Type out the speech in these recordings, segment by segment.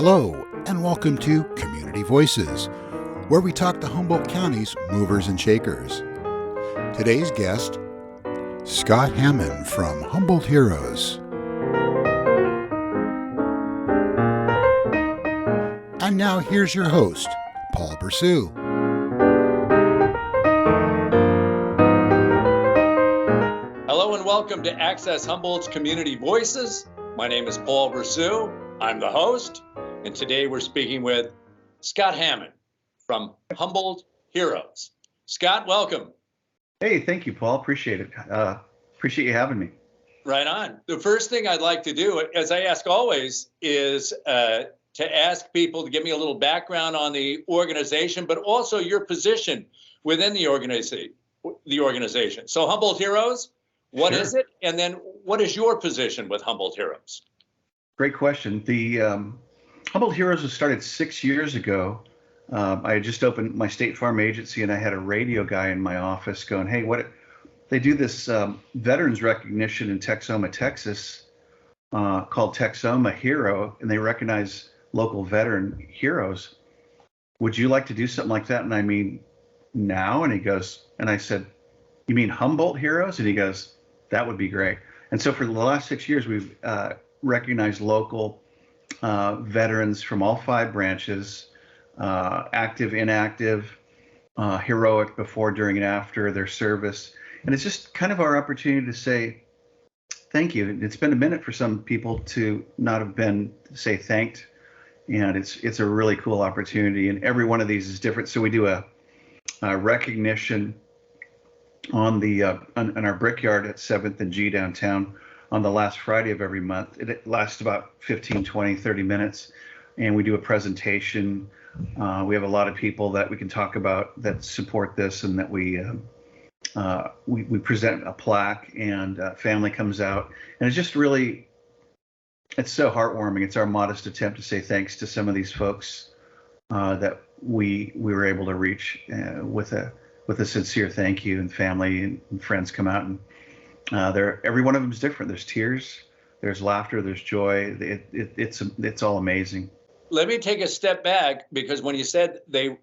Hello, and welcome to Community Voices, where we talk to Humboldt County's movers and shakers. Today's guest, Scott Hammond from Humboldt Heroes. And now here's your host, Paul Bressound. Hello and welcome to Access Humboldt's Community Voices. My name is Paul Bressound. I'm the host, and today we're speaking with Scott Hammond from Humboldt Heroes. Scott, welcome. Hey, thank you, Paul. Appreciate it. Appreciate you having me. Right on. The first thing I'd like to do, as I ask always, is to ask people to give me a little background on the organization, but also your position within the organization. So Humboldt Heroes, what is it? And then what is your position with Humboldt Heroes? Great question. The Humboldt Heroes was started 6 years ago. I had just opened my State Farm agency, and I had a radio guy in my office going, "Hey, what?" They do this veterans recognition in Texoma, Texas, called Texoma Hero, and they recognize local veteran heroes. Would you like to do something like that? And I mean, now? And he goes, and I said, "You mean Humboldt Heroes?" And he goes, "That would be great." And so for the last 6 years, we've recognized local veterans from all five branches, active, inactive, heroic before, during, and after their service. And it's just kind of our opportunity to say thank you. It's been a minute for some people to not have been, say, thanked. And it's a really cool opportunity. And every one of these is different. So we do a recognition on our brickyard at 7th and G downtown on the last Friday of every month. It lasts about 15, 20, 30 minutes. And we do a presentation. We have a lot of people that we can talk about that support this, and that we present a plaque, and family comes out. And it's just really, it's so heartwarming. It's our modest attempt to say thanks to some of these folks that we were able to reach with a sincere thank you, and family and friends come out, and every one of them is different. There's tears, there's laughter, there's joy. It's all amazing. Let me take a step back, because when you said the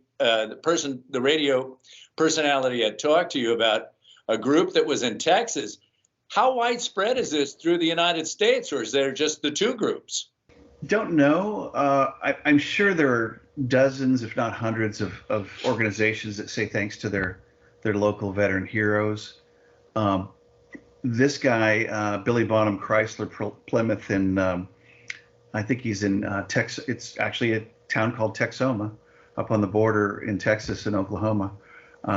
radio personality had talked to you about a group that was in Texas, how widespread is this through the United States, or is there just the two groups? Don't know. I'm sure there are dozens, if not hundreds, of organizations that say thanks to their local veteran heroes. This guy, Billy Bonham Chrysler Plymouth, in I think he's in Texas. It's actually a town called Texoma, up on the border in Texas and Oklahoma.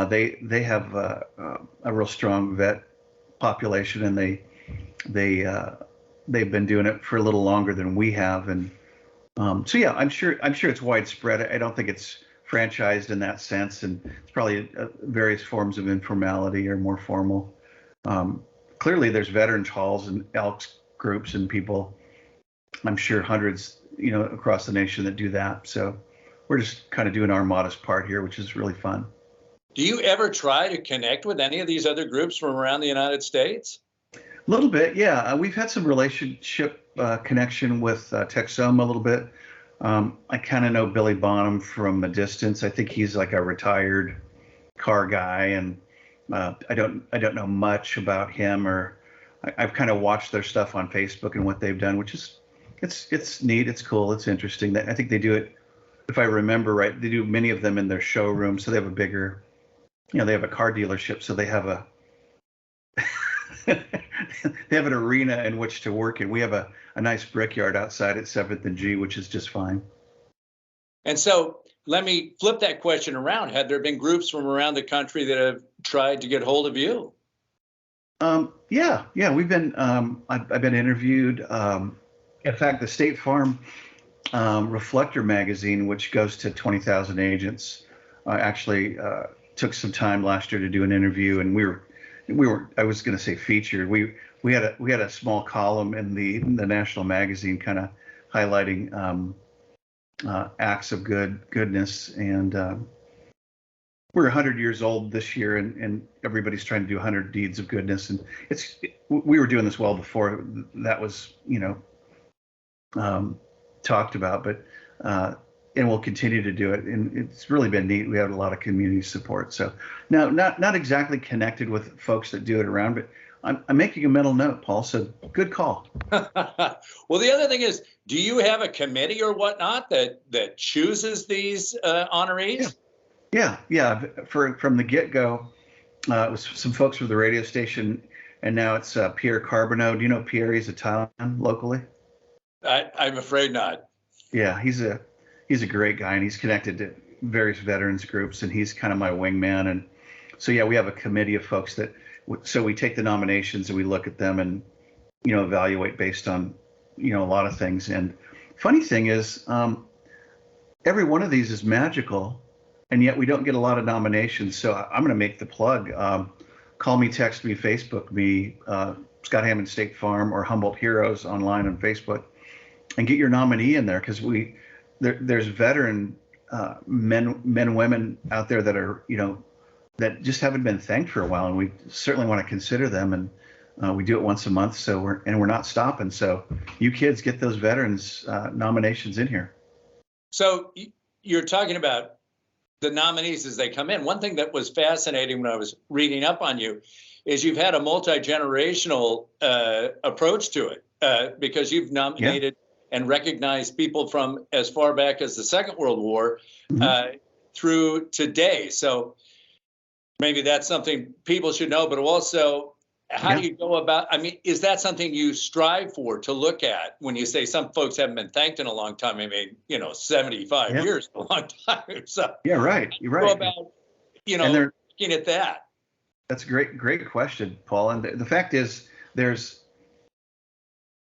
They have a real strong vet population, and they've been doing it for a little longer than we have. And so yeah, I'm sure it's widespread. I don't think it's franchised in that sense, and it's probably various forms of informality or more formal. Clearly, there's veterans halls and Elks groups and people, I'm sure hundreds, across the nation that do that. So we're just kind of doing our modest part here, which is really fun. Do you ever try to connect with any of these other groups from around the United States? A little bit, yeah. We've had some relationship connection with Texoma a little bit. I kind of know Billy Bonham from a distance. I think he's like a retired car guy, and I don't know much about him, or I've kind of watched their stuff on Facebook and what they've done, which is it's neat, it's cool, it's interesting. I think they do it, if I remember right, they do many of them in their showroom, so they have a bigger, they have a car dealership, so they have they have an arena in which to work in. We have a nice brickyard outside at 7th and G, which is just fine. And so let me flip that question around. Have there been groups from around the country that have tried to get hold of you? Yeah, we've been, I've been interviewed. In fact, the State Farm Reflector magazine, which goes to 20,000 agents, actually took some time last year to do an interview, and we were, I was going to say featured. We had a small column in the national magazine, kind of highlighting acts of goodness, and we're 100 years old this year, and everybody's trying to do 100 deeds of goodness, and we were doing this well before that was talked about, but and we'll continue to do it. And it's really been neat. We have a lot of community support. So now, not exactly connected with folks that do it around, but I'm making a mental note, Paul. So good call. Well, the other thing is, do you have a committee or whatnot that chooses these honorees? Yeah. From the get-go, it was some folks from the radio station, and now it's Pierre Carbonneau. Do you know Pierre? He's Italian locally. I'm afraid not. Yeah, he's a great guy, and he's connected to various veterans groups, and he's kind of my wingman. And so yeah, we have a committee of folks that. So we take the nominations and we look at them and evaluate based on a lot of things. And funny thing is, every one of these is magical, and yet we don't get a lot of nominations. So I'm going to make the plug. Call me, text me, Facebook me, Scott Hammond State Farm or Humboldt Heroes online on Facebook, and get your nominee in there, because there's veteran men and women out there that are that just haven't been thanked for a while, and we certainly want to consider them. And we do it once a month, so we're not stopping. So you kids get those veterans nominations in here. So you're talking about the nominees as they come in. One thing that was fascinating when I was reading up on you is you've had a multi-generational approach to it, because you've nominated and recognized people from as far back as the Second World War through today. So maybe that's something people should know, but also how do you go about, is that something you strive for to look at when you say some folks haven't been thanked in a long time? 75 years is a long time. So yeah, right. You're right. Go about, looking at that. That's a great question, Paul. And the fact is there's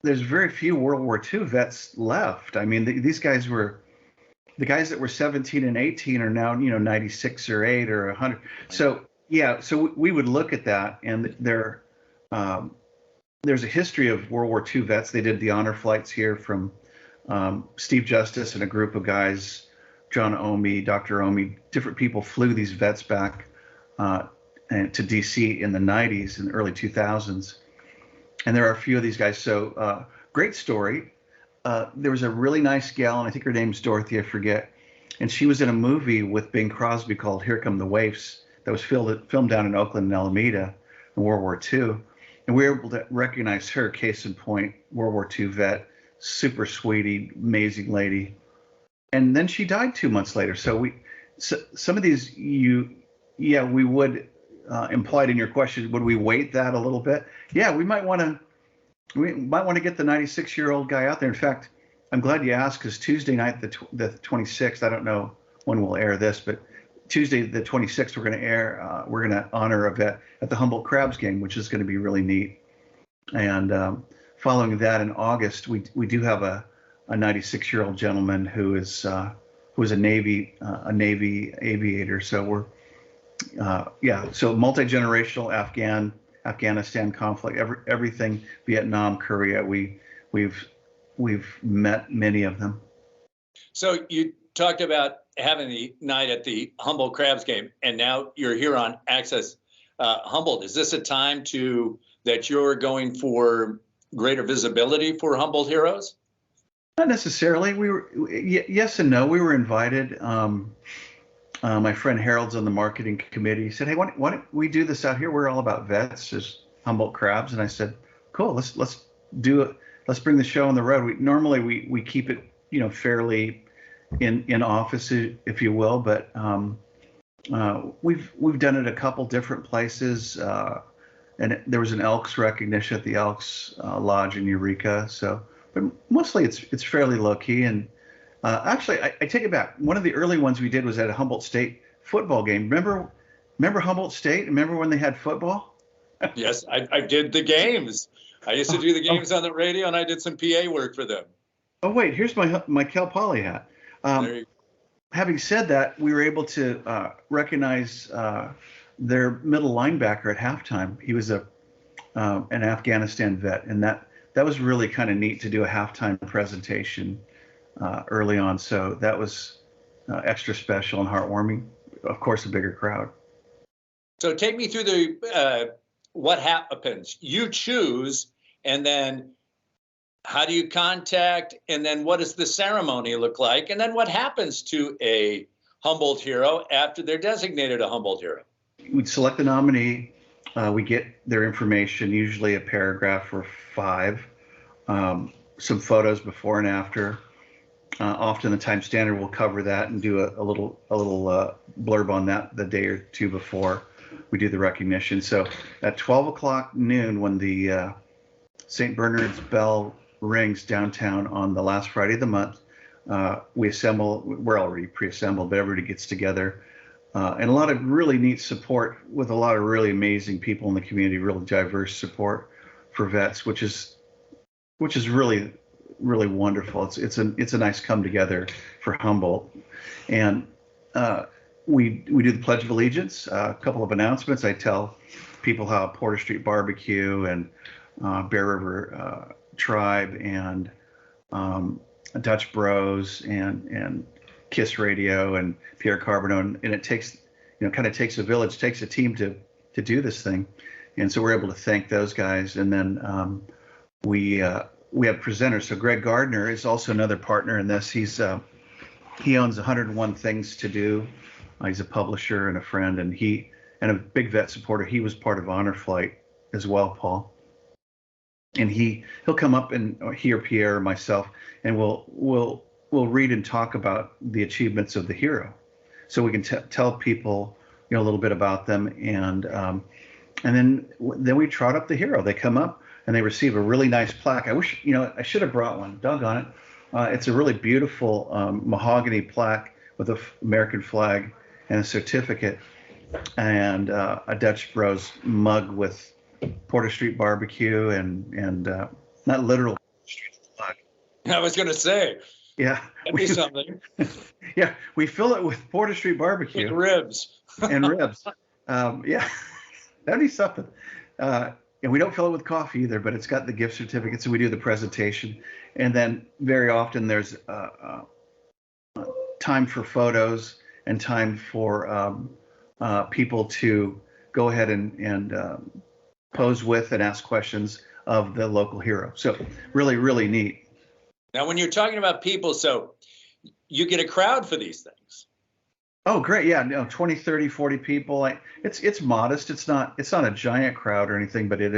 very few World War II vets left. These guys were, the guys that were 17 and 18 are now, 96 or 8 or 100. So we would look at that, and there's a history of World War II vets. They did the honor flights here from Steve Justice and a group of guys, John Omi, Dr. Omi, different people flew these vets back to DC in the 90s and early 2000s. And there are a few of these guys. So great story. There was a really nice gal, and I think her name's Dorothy, I forget. And she was in a movie with Bing Crosby called Here Come the Waifs that was filmed down in Oakland and Alameda in World War II. And we were able to recognize her, case in point, World War II vet, super sweetie, amazing lady. And then she died 2 months later. So some of these, we would, implied in your question, would we weight that a little bit? Yeah, we might want to get the 96-year-old guy out there. In fact, I'm glad you asked, because Tuesday night, the 26th, I don't know when we'll air this, but Tuesday, the 26th, we're going to honor a vet at the Humboldt Crabs game, which is going to be really neat. And following that in August, we do have a 96-year-old gentleman who is a Navy aviator. So we're so multi-generational Afghanistan conflict, everything, Vietnam, Korea. We've met many of them. So you talked about having the night at the Humboldt Crabs game, and now you're here on Access Humboldt. Is this a time that you're going for greater visibility for Humboldt Heroes? Not necessarily. We were yes and no. We were invited. My friend Harold's on the marketing committee. He said, "Hey, why don't we do this out here? We're all about vets, just Humboldt Crabs." And I said, "Cool. Let's do it. Let's bring the show on the road." We keep it fairly in office, if you will, but we've done it a couple different places, and there was an Elks recognition at the Elks Lodge in Eureka. So, but mostly it's fairly low key. And actually, I take it back. One of the early ones we did was at a Humboldt State football game. Remember Humboldt State? Remember when they had football? Yes, I did the games. I used to do the games on the radio, and I did some PA work for them. Oh wait, here's my Cal Poly hat. Having said that, we were able to recognize their middle linebacker at halftime. He was an Afghanistan vet, and that was really kind of neat to do a halftime presentation early on. So that was extra special and heartwarming. Of course, a bigger crowd. So take me through the what happens. You choose, and then How do you contact, and then what does the ceremony look like? And then what happens to a Humboldt hero after they're designated a Humboldt hero? We'd select the nominee. We get their information, usually a paragraph or 5, some photos before and after. Often the Time Standard will cover that and do a little blurb on that the day or two before we do the recognition. So at 12 o'clock noon, when the St. Bernard's bell rings downtown on the last Friday of the month, we assemble. We're already pre-assembled, but everybody gets together. And a lot of really neat support with a lot of really amazing people in the community, really diverse support for vets, which is really wonderful. It's a nice come together for Humboldt. And we do the Pledge of Allegiance, a couple of announcements. I tell people how Porter Street Barbecue and Bear River Tribe and Dutch Bros and Kiss Radio and Pierre Carbonneau, and it takes, kind of takes a village, takes a team to do this thing. And so we're able to thank those guys. And then we have presenters. So Greg Gardner is also another partner in this. He owns 101 Things to Do. He's a publisher and a friend, and a big vet supporter. He was part of Honor Flight as well, Paul. And he'll come up, and he or Pierre or myself, and we'll read and talk about the achievements of the hero, so we can tell people a little bit about them, and then we trot up the hero. They come up and they receive a really nice plaque. I wish I should have brought one. Doggone it! It's a really beautiful mahogany plaque with an American flag and a certificate, and a Dutch Bros mug with Porter Street Barbecue and not literal street flag. I was going to say. Yeah. That'd be something. Yeah, we fill it with Porter Street Barbecue. With ribs. And ribs. Yeah, that'd be something. And we don't fill it with coffee either, but it's got the gift certificate, so we do the presentation. And then very often there's time for photos and time for people to go ahead and pose with and ask questions of the local hero. So really, really neat. Now, when you're talking about people, so you get a crowd for these things. Oh, great. Yeah, 20, 30, 40 people. It's modest. It's not a giant crowd or anything, but it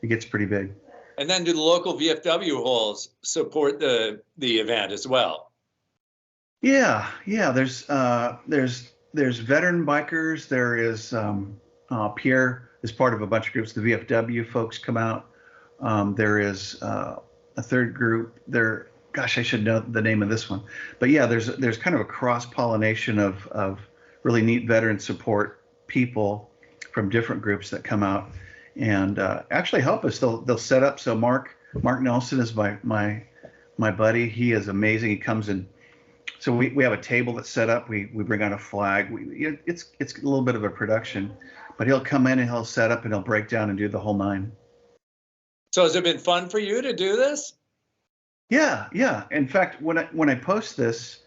gets pretty big. And then do the local VFW halls support the event as well? Yeah. There's veteran bikers. There is Pierre is part of a bunch of groups. The VFW folks come out. There is a third group there. Gosh, I should know the name of this one. But yeah, there's kind of a cross-pollination of really neat veteran support people from different groups that come out and actually help us. They'll set up. So Mark Nelson is my buddy. He is amazing. He comes in. So we have a table that's set up. We bring out a flag. It's a little bit of a production, but he'll come in and he'll set up and he'll break down and do the whole 9. So has it been fun for you to do this? Yeah. In fact, when I post this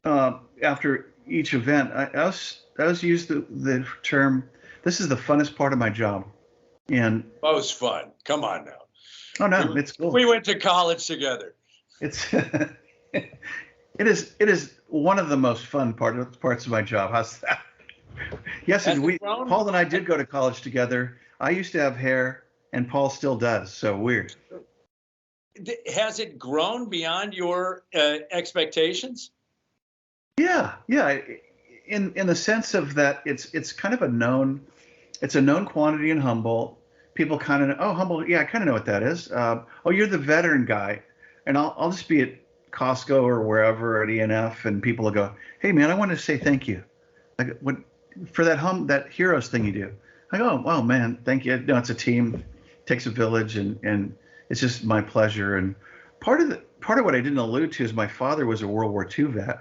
after each event, I always use the term, "This is the funnest part of my job." And most fun. Come on now. Oh no, it's cool. We went to college together. It's it is one of the most fun parts of my job. How's that? Yes, and Paul and I did go to college together. I used to have hair, and Paul still does. So weird. Has it grown beyond your expectations? Yeah. In the sense of that, it's kind of a known quantity in Humboldt. People kind of know, oh, Humboldt, yeah, I kind of know what that is. Oh, you're the veteran guy, and I'll just be at Costco or wherever at ENF, and people will go, hey man, I want to say thank you, like what for that Heroes thing you do. I go, oh wow man, thank you. No, it's a team, it takes a village, and it's just my pleasure. And part of what I didn't allude to is my father was a World War II vet.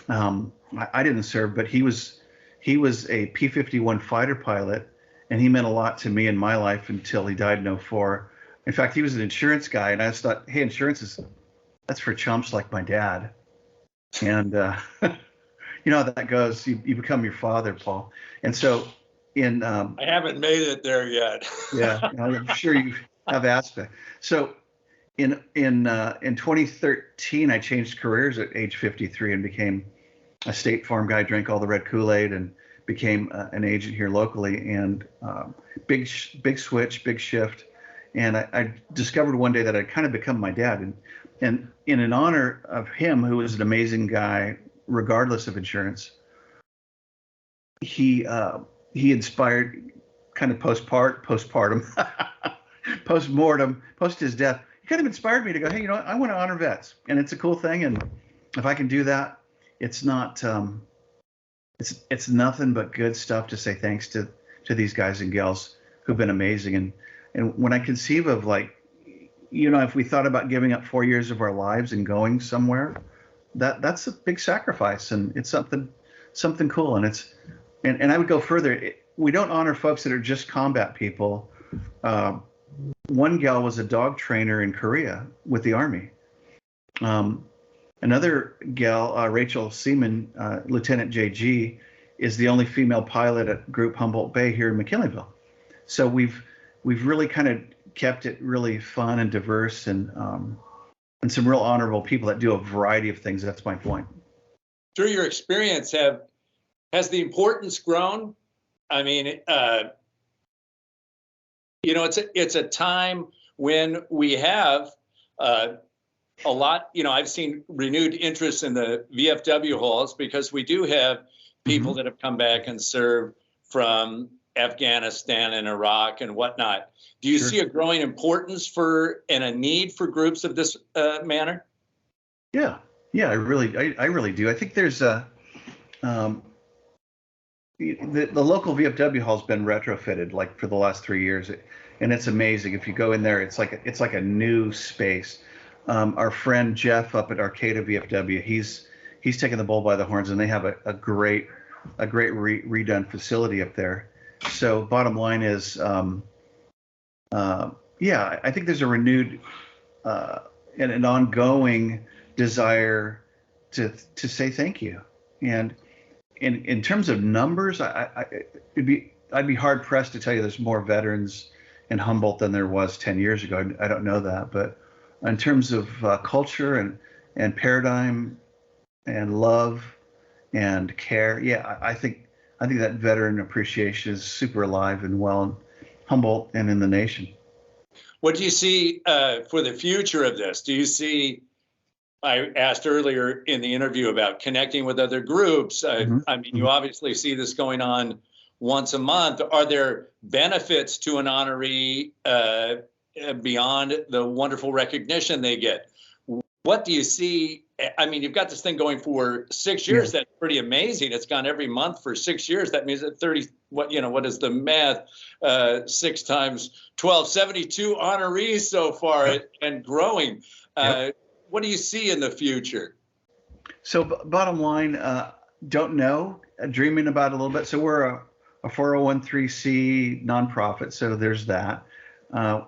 I didn't serve, but he was a P-51 fighter pilot, and he meant a lot to me in my life until he died in 2004. In fact, he was an insurance guy, and I just thought, hey, that's for chumps like my dad. And you know how that goes. You become your father, Paul. And so I haven't made it there yet. Yeah, I'm sure you have aspect. So in 2013, I changed careers at age 53 and became a State Farm guy. Drank all the red Kool-Aid and became an agent here locally. And big switch, big shift. And I discovered one day that I'd kind of become my dad. And in honor of him, who was an amazing guy, regardless of insurance, he inspired, kind of postpartum, post-mortem, post his death. He kind of inspired me to go, hey, I want to honor vets, and it's a cool thing. And if I can do that, it's not, it's nothing but good stuff to say thanks to these guys and gals who've been amazing. And when I conceive of, like, if we thought about giving up 4 years of our lives and going somewhere, that's a big sacrifice, and it's something cool. And I would go further. We don't honor folks that are just combat people. One gal was a dog trainer in Korea with the Army. Another gal, Rachel Seaman, Lieutenant JG, is the only female pilot at Group Humboldt Bay here in McKinleyville. So we've really kind of kept it really fun and diverse, and some real honorable people that do a variety of things. That's my point. Through your experience, has the importance grown? I mean, it's a time when we have a lot. I've seen renewed interest in the VFW halls because we do have people that have come back and served from Afghanistan and Iraq and whatnot. Do you see a growing importance and a need for groups of this manner? Yeah, I really do. I think there's the local VFW hall's been retrofitted like for the last 3 years, and it's amazing. If you go in there, it's like a new space. Our friend Jeff up at Arcata VFW, he's taken the bull by the horns, and they have a great redone facility up there. So bottom line is, I think there's a renewed and an ongoing desire to say thank you. And in terms of numbers, I'd be hard pressed to tell you there's more veterans in Humboldt than there was 10 years ago. I don't know that, but in terms of culture and paradigm and love and care, I think that veteran appreciation is super alive and well in Humboldt and in the nation. What do you see for the future of this? Do you see? I asked earlier in the interview about connecting with other groups. I mean, you obviously see this going on once a month. Are there benefits to an honoree beyond the wonderful recognition they get? What do you see? I mean, you've got this thing going for 6 years. That's pretty amazing. It's gone every month for 6 years. That means that 30, what is the math? 6 times 12, 72 honorees so far and growing. What do you see in the future? So bottom line, don't know, dreaming about it a little bit. So we're a 401(c) nonprofit. So there's that.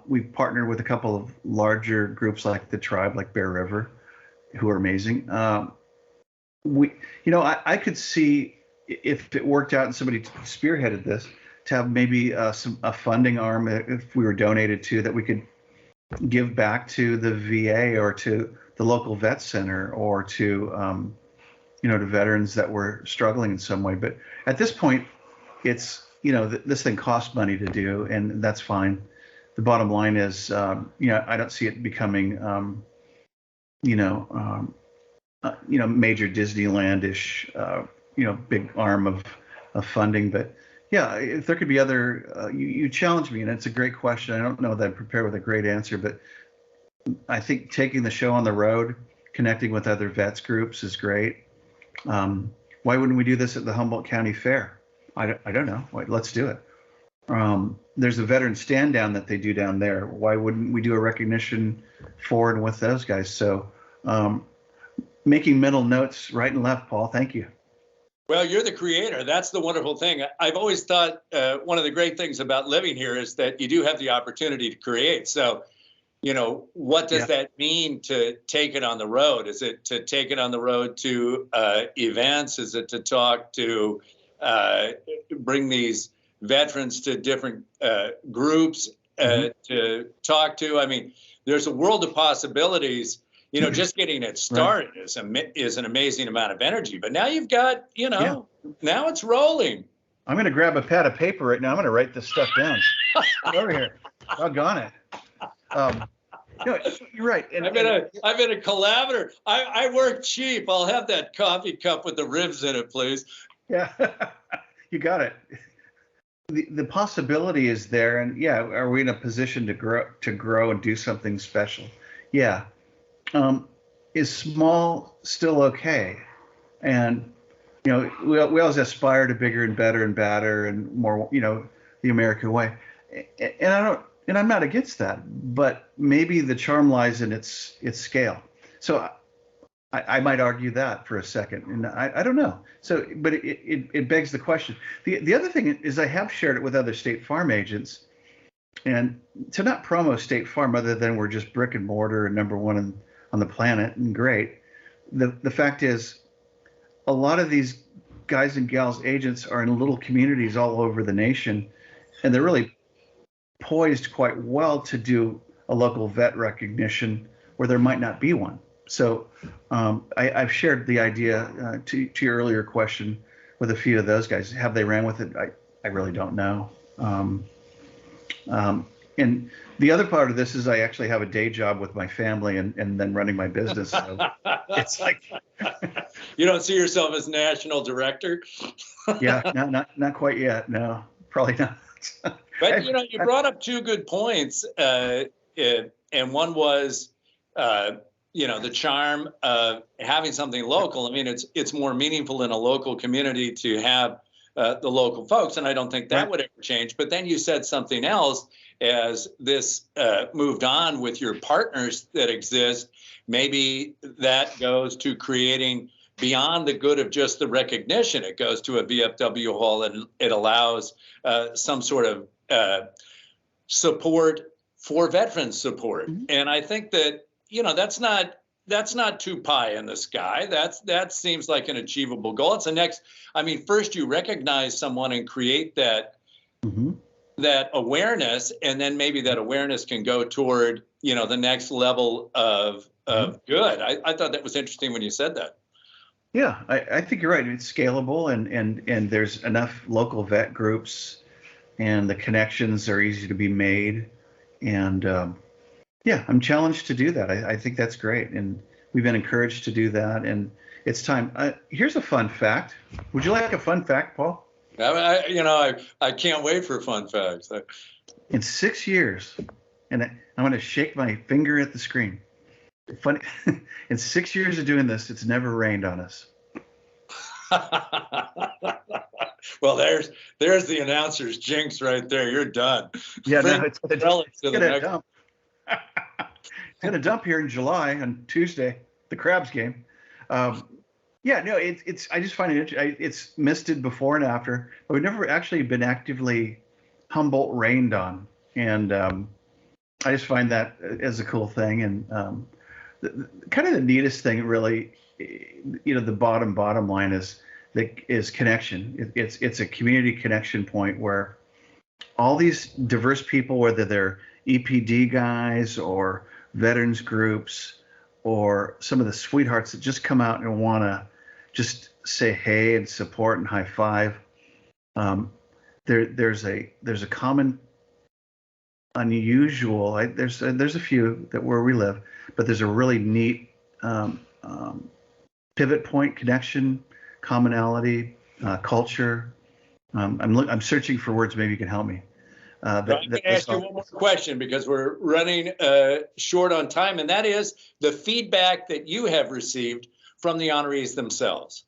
We've partnered with a couple of larger groups like the Tribe, like Bear River, who are amazing. I could see, if it worked out and somebody spearheaded this, to have maybe a funding arm, if we were donated to, that we could give back to the VA or to the local vet center or to to veterans that were struggling in some way. But at this point, it's this thing costs money to do, and that's fine. The bottom line is, I don't see it becoming, major Disneyland-ish, big arm of funding. But yeah, if there could be other, you challenge me, and it's a great question. I don't know that I'm prepared with a great answer, but I think taking the show on the road, connecting with other vets groups is great. Why wouldn't we do this at the Humboldt County Fair? I don't know. Let's do it. There's a veteran stand down that they do down there. Why wouldn't we do a recognition for and with those guys? So making mental notes right and left, Paul. Thank you. Well, you're the creator. That's the wonderful thing. I've always thought one of the great things about living here is that you do have the opportunity to create. So, what does that mean to take it on the road? Is it to take it on the road to events? Is it to talk to bring these veterans to different groups to talk to. I mean, there's a world of possibilities. You know, just getting it started is an amazing amount of energy. But now you've got, you know, now it's rolling. I'm going to grab a pad of paper right now. I'm going to write this stuff down. Over here. Doggone it. No, you're right. And, I've been a collaborator. I work cheap. I'll have that coffee cup with the ribs in it, please. Yeah, you got it. The possibility is there, and yeah, are we in a position to grow and do something special? Yeah. Is small still okay? And you know, we always aspire to bigger and better and badder and more, you know, the American way. And I'm not against that, but maybe the charm lies in its scale. So I might argue that for a second, and I don't know. So, but it begs the question. The other thing is I have shared it with other State Farm agents, and to not promo State Farm other than we're just brick and mortar and number one on the planet and great. The fact is, a lot of these guys and gals agents are in little communities all over the nation, and they're really poised quite well to do a local vet recognition where there might not be one. So I've shared the idea to your earlier question with a few of those guys. Have they ran with it? I really don't know. And the other part of this is I actually have a day job with my family and then running my business. So it's like you don't see yourself as national director. Yeah, not quite yet. No, probably not. But you know, you brought up two good points, and one was, you know, the charm of having something local. I mean, it's more meaningful in a local community to have the local folks, and I don't think that would ever change. But then you said something else as this moved on with your partners that exist. Maybe that goes to creating beyond the good of just the recognition. It goes to a VFW hall and it allows some sort of support for veteran support. Mm-hmm. And I think that, you know, that's not too pie in the sky. That seems like an achievable goal. It's the next, I mean, first you recognize someone and create that, mm-hmm. that awareness, and then maybe that awareness can go toward, you know, the next level of mm-hmm. good. I thought that was interesting when you said that. Yeah, I think you're right. It's scalable, and there's enough local vet groups, and the connections are easy to be made. And yeah, I'm challenged to do that. I think that's great, and we've been encouraged to do that. And it's time. Here's a fun fact. Would you like a fun fact, Paul? I can't wait for fun facts. In 6 years, and I'm going to shake my finger at the screen. Funny, in 6 years of doing this, it's never rained on us. Well, there's the announcer's jinx right there. You're done. Yeah, no, it's gonna dump. It's gonna dump here in July on Tuesday, the Crabs game. Yeah, no, it's. I just find it interesting. It's misted before and after, but we've never actually been actively Humboldt rained on, and I just find that as a cool thing. And kind of the neatest thing, really, you know, the bottom line is connection. It's a community connection point where all these diverse people, whether they're EPD guys or veterans groups or some of the sweethearts that just come out and want to just say hey and support and high five. There's a common unusual. There's a few that where we live, but there's a really neat pivot point, connection, commonality, culture. I'm searching for words. Maybe you can help me. I'm going to ask you one more question because we're running short on time, and that is the feedback that you have received from the honorees themselves.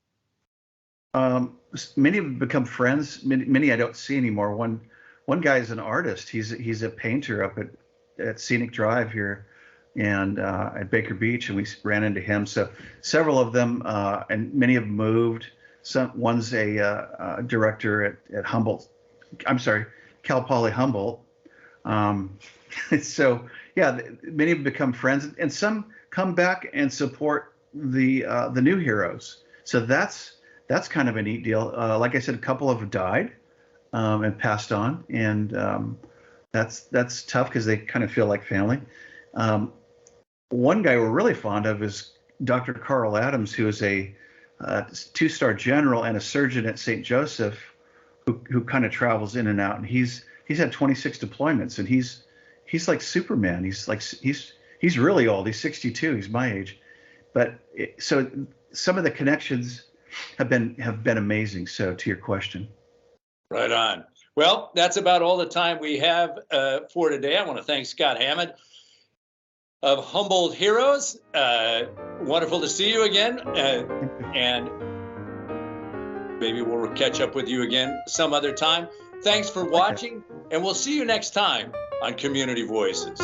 Many have become friends. Many I don't see anymore. One guy is an artist. He's a painter up at Scenic Drive here, and at Baker Beach, and we ran into him. So several of them, and many have moved. One's a director at Humboldt. I'm sorry, Cal Poly Humboldt. So yeah, many have become friends, and some come back and support the new heroes. So that's kind of a neat deal. Like I said, a couple have died. and passed on, and that's tough because they kind of feel like family. One guy we're really fond of is Dr. Carl Adams, who is a 2-star general and a surgeon at St. Joseph, who kind of travels in and out, and he's had 26 deployments, and he's like Superman. He's really old. He's 62. He's my age, but so some of the connections have been amazing. So to your question. Right on. Well, that's about all the time we have for today. I want to thank Scott Hammond of Humboldt Heroes. Wonderful to see you again, and maybe we'll catch up with you again some other time. Thanks for watching, and we'll see you next time on Community Voices.